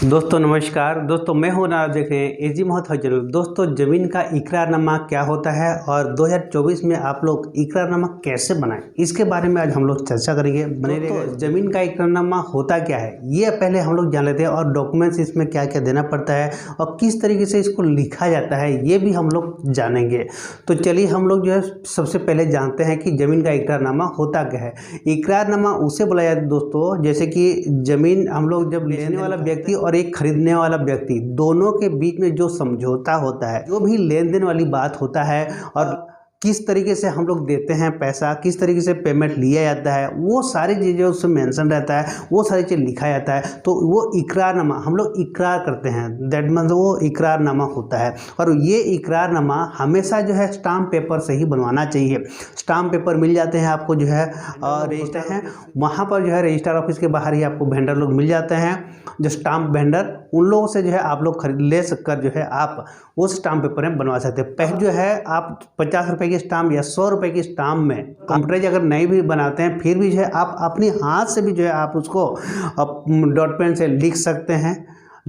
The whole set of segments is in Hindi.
दोस्तों नमस्कार। दोस्तों मैं हूं ना, देख रहे हैं एजी महतो चैनल। दोस्तों ज़मीन का इकरारनामा क्या होता है और 2024 में आप लोग इकरारनामा कैसे बनाएं, इसके बारे में आज हम लोग चर्चा करेंगे। बने रहिए। ज़मीन का इकरारनामा होता क्या है ये पहले हम लोग जान लेते हैं, और डॉक्यूमेंट्स इसमें क्या क्या देना पड़ता है और किस तरीके से इसको लिखा जाता है ये भी हम लोग जानेंगे। तो चलिए हम लोग जो है सबसे पहले जानते हैं कि ज़मीन का इकरारनामा होता क्या है। इकरारनामा उसे बुलाया जाता है दोस्तों, जैसे कि ज़मीन हम लोग जब लेने वाला व्यक्ति और एक खरीदने वाला व्यक्ति दोनों के बीच में जो समझौता होता है, जो भी लेन देन वाली बात होता है, और किस तरीके से हम लोग देते हैं पैसा, किस तरीके से पेमेंट लिया जाता है, वो सारी चीज़ें उसमें मेंशन रहता है, वो सारी चीज़ लिखा जाता है। तो वो इकरारनामा हम लोग इकरार करते हैं, दैट मीन्स वो इकरारनामा होता है। और ये इकरारनामा हमेशा जो है स्टाम्प पेपर से ही बनवाना चाहिए। स्टाम्प पेपर मिल जाते हैं आपको जो है रजिस्टर हैं, वहाँ पर जो है रजिस्टर ऑफिस के बाहर ही आपको वेंडर लोग मिल जाते हैं, जो स्टाम्प वेंडर, उन लोगों से जो है आप लोग खरीद ले सककर जो है आप उस स्टाम्प पेपर में बनवा सकते हैं। पहले जो है आप 50 रुपये की स्टाम्प या 100 रुपये की स्टाम्प में कंप्यूटराइज अगर नहीं भी बनाते हैं, फिर भी जो है आप अपने हाथ से भी जो है आप उसको डॉट पेन से लिख सकते हैं।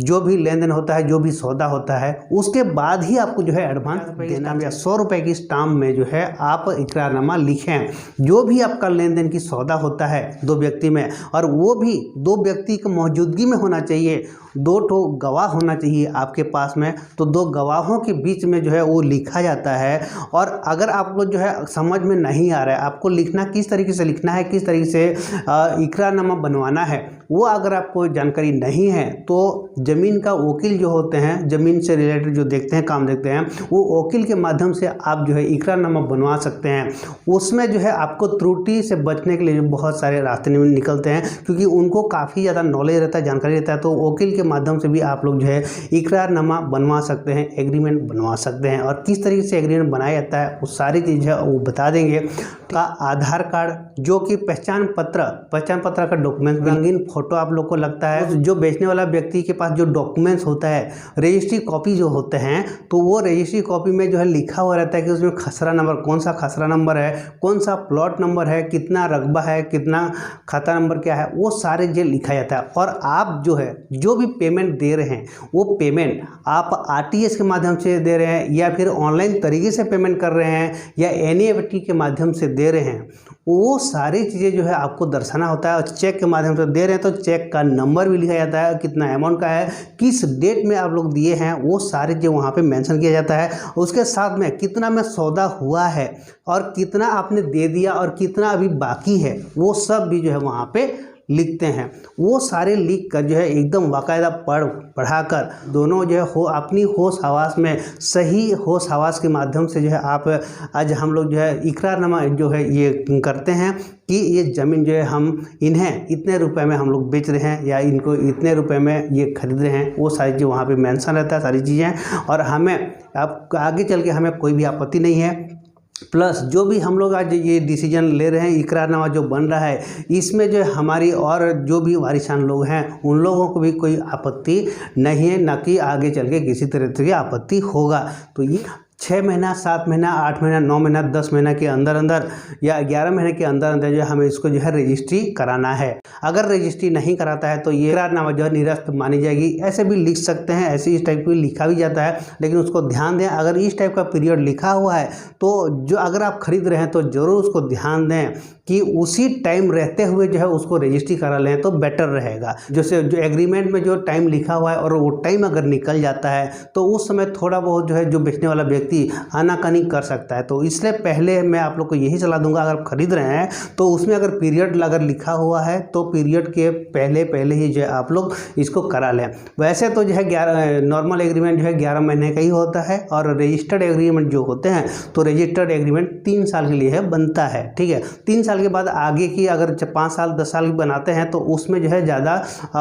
जो भी लेन देन होता है, जो भी सौदा होता है, उसके बाद ही आपको जो है एडवांस देना, या 100 रुपये की स्टाम्प में जो है आप इकरारनामा लिखें। जो भी आपका लेन देन की सौदा होता है दो व्यक्ति में, और वो भी दो व्यक्ति की मौजूदगी में होना चाहिए, दो ठो गवाह होना चाहिए आपके पास में, तो दो गवाहों के बीच में जो है वो लिखा जाता है। और अगर आप लोग जो है समझ में नहीं आ रहा है आपको लिखना किस तरीके से लिखना है, किस तरीके से इकरारनामा बनवाना है, वो अगर आपको जानकारी नहीं है, तो ज़मीन का वकील जो होते हैं, ज़मीन से रिलेटेड जो देखते हैं, काम देखते हैं, वो वकील के माध्यम से आप जो है इकरारनामा बनवा सकते हैं। उसमें जो है आपको त्रुटि से बचने के लिए बहुत सारे रास्ते निकलते हैं, क्योंकि उनको काफ़ी ज़्यादा नॉलेज रहता है, जानकारी रहता है। तो वकील के माध्यम से भी आप लोग जो है इकरारनामा बनवा सकते हैं, एग्रीमेंट बनवा सकते हैं। और किस तरीके से एग्रीमेंट बनाया जाता है वो सारी चीज़ें वो बता देंगे। का आधार कार्ड, जो कि पहचान पत्र का डॉक्यूमेंट, रंगीन फोटो आप लोग को लगता है, जो बेचने वाला व्यक्ति के पास जो डॉक्यूमेंट्स होता है, रजिस्ट्री कॉपी जो होते हैं, तो वो रजिस्ट्री कॉपी में जो है लिखा हुआ रहता है कि उसमें खसरा नंबर, कौन सा खसरा नंबर है, कौन सा प्लॉट नंबर है, कितना रकबा है, कितना खाता नंबर क्या है, वो सारे जो लिखा जाता है। और आप जो है जो भी पेमेंट दे रहे हैं, वो पेमेंट आप आरटीजीएस के माध्यम से दे रहे हैं, या फिर ऑनलाइन तरीके से पेमेंट कर रहे हैं, या एनईएफटी के माध्यम से दे रहे हैं, वो सारी चीज़ें जो है आपको दर्शाना होता है। और चेक के माध्यम से दे रहे हैं तो चेक का नंबर भी लिखा जाता है, कितना अमाउंट का है, किस डेट में आप लोग दिए हैं, वो सारी चीज़ वहाँ पे मेंशन किया जाता है। उसके साथ में कितना में सौदा हुआ है, और कितना आपने दे दिया, और कितना अभी बाकी है, वो सब भी जो है वहाँ पे लिखते हैं। वो सारे लिख कर जो है एकदम बाकायदा पढ़ाकर दोनों जो है अपनी होश हवास में, सही होश हवास के माध्यम से जो है आप आज हम लोग जो है इकरारनामा जो है ये करते हैं कि ये ज़मीन जो है हम इन्हें इतने रुपए में हम लोग बेच रहे हैं, या इनको इतने रुपए में ये खरीद रहे हैं। वो सारी चीज़ वहाँ पे मेंशन रहता है, सारी चीज़ें। और हमें अब आगे चल के हमें कोई भी आपत्ति नहीं है। प्लस जो भी हम लोग आज ये डिसीजन ले रहे हैं, इकरारनामा जो बन रहा है, इसमें जो है हमारी और जो भी वारिसान लोग हैं उन लोगों को भी कोई आपत्ति नहीं है, ना कि आगे चल के किसी तरह की आपत्ति होगा। तो ये 6 महीना, 7 महीना, 8 महीना, 9 महीना, 10 महीना के अंदर अंदर, या 11 महीने के अंदर अंदर जो है हमें इसको जो है रजिस्ट्री कराना है। अगर रजिस्ट्री नहीं कराता है तो ये इकरारनामा जो है निरस्त मानी जाएगी। ऐसे भी लिख सकते हैं, ऐसे इस टाइप की लिखा भी जाता है, लेकिन उसको ध्यान दें। अगर इस टाइप का पीरियड लिखा हुआ है तो जो अगर आप खरीद रहे हैं तो ज़रूर उसको ध्यान दें कि उसी टाइम रहते हुए जो है उसको रजिस्ट्री करा लें तो बेटर रहेगा। जैसे जो एग्रीमेंट में जो टाइम लिखा हुआ है और वो टाइम अगर निकल जाता है तो उस समय थोड़ा बहुत जो है जो बेचने वाला व्यक्ति आनाकानी कर सकता है। तो इसलिए पहले मैं आप लोग को यही सलाह दूंगा, अगर आप खरीद रहे हैं तो उसमें अगर पीरियड अगर लिखा हुआ है तो पीरियड के पहले ही जो है आप लोग इसको करा लें। वैसे तो जो है 11 नॉर्मल एग्रीमेंट जो है 11 महीने का ही होता है, और रजिस्टर्ड एग्रीमेंट जो होते हैं तो रजिस्टर्ड एग्रीमेंट 3 साल के लिए है बनता है। ठीक है, 3 साल के बाद आगे की अगर 5 साल 10 साल की बनाते हैं तो उसमें जो है ज़्यादा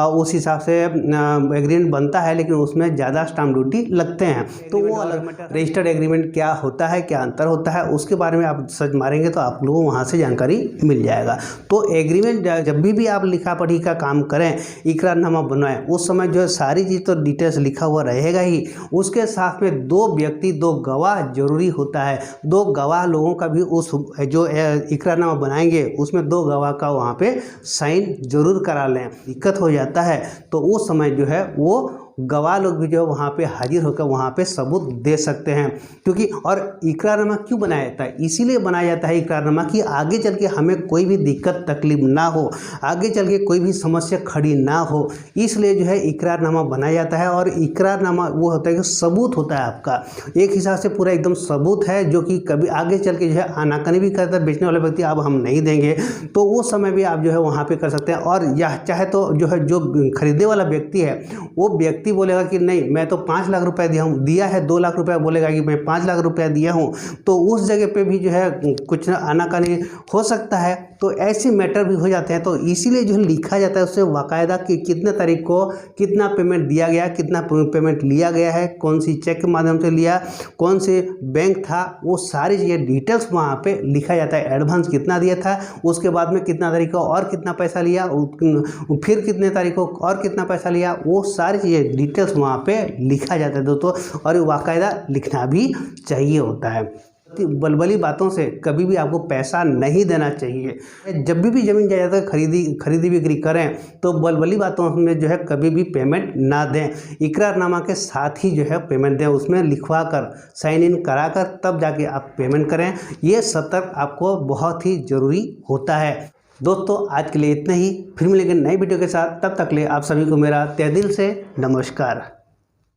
उस हिसाब से एग्रीमेंट बनता है, लेकिन उसमें ज़्यादा स्टाम्प ड्यूटी लगते हैं। तो वो अलग रजिस्टर्ड एग्रीमेंट क्या होता है, क्या अंतर होता है, उसके बारे में आप सर्च मारेंगे तो आप लोगों को वहाँ से जानकारी मिल जाएगा। तो एग्रीमेंट जब भी आप लिखा पढ़ी का काम करें, इकरारनामा बनवाएं, उस समय जो है सारी चीज़ तो डिटेल्स लिखा हुआ रहेगा ही, उसके साथ में 2 व्यक्ति 2 गवाह जरूरी होता है। 2 गवाह लोगों का भी उस जो इकरारनामा बनाएंगे उसमें 2 गवाह का वहाँ पे साइन जरूर करा लें। दिक्कत हो जाता है तो उस समय जो है वो गवाह लोग भी जो है वहाँ पे हाजिर होकर वहाँ पे सबूत दे सकते हैं। क्योंकि और इकरारनामा क्यों बनाया जाता है, इसीलिए बनाया जाता है इकरारनामा कि आगे चल के हमें कोई भी दिक्कत तकलीफ ना हो, आगे चल के कोई भी समस्या खड़ी ना हो, इसलिए जो है इकरारनामा बनाया जाता है। और इकरारनामा वो होता है कि सबूत होता है आपका, एक हिसाब से पूरा एकदम सबूत है, जो कि कभी आगे चल के जो है आनाकानी भी करता है बेचने वाले व्यक्ति, अब हम नहीं देंगे, तो वो समय भी आप जो है वहाँ पे कर सकते हैं। और यह चाहे तो जो है जो खरीदने वाला व्यक्ति है वो व्यक्ति बोलेगा कि नहीं मैं तो 5 लाख रुपए दिया है, 2 लाख रुपए बोलेगा कि मैं 5 लाख रुपया दिया हूँ, तो उस जगह पे भी जो है कुछ आनाकानी हो सकता है। तो ऐसे मैटर भी हो जाते हैं, तो इसीलिए जो लिखा जाता है उससे बाकायदा कि कितने तारीख को कितना पेमेंट दिया गया, कितना पेमेंट लिया गया है, कौन सी चेक के माध्यम से लिया, कौन से बैंक था, वो सारी चीज़ें डिटेल्स वहाँ पे लिखा जाता है। एडवांस कितना दिया था, उसके बाद में कितना तारीख को और कितना पैसा लिया, फिर कितने तारीख को और कितना पैसा लिया, वो सारी चीज़ें डिटेल्स वहाँ पे लिखा जाता है दोस्तों। और ये बाकायदा लिखना भी चाहिए होता है। बलबली बातों से कभी भी आपको पैसा नहीं देना चाहिए। जब भी जमीन जायदाद खरीदी बिक्री करें तो बलबली बातों में जो है कभी भी पेमेंट ना दें, इकरारनामा के साथ ही जो है पेमेंट दें, उसमें लिखवा कर साइन इन करा कर तब जाके आप पेमेंट करें। ये सतर्क आपको बहुत ही ज़रूरी होता है। दोस्तों आज के लिए इतना ही, फिर मिलेंगे नई वीडियो के साथ, तब तक ले आप सभी को मेरा तहे दिल से नमस्कार।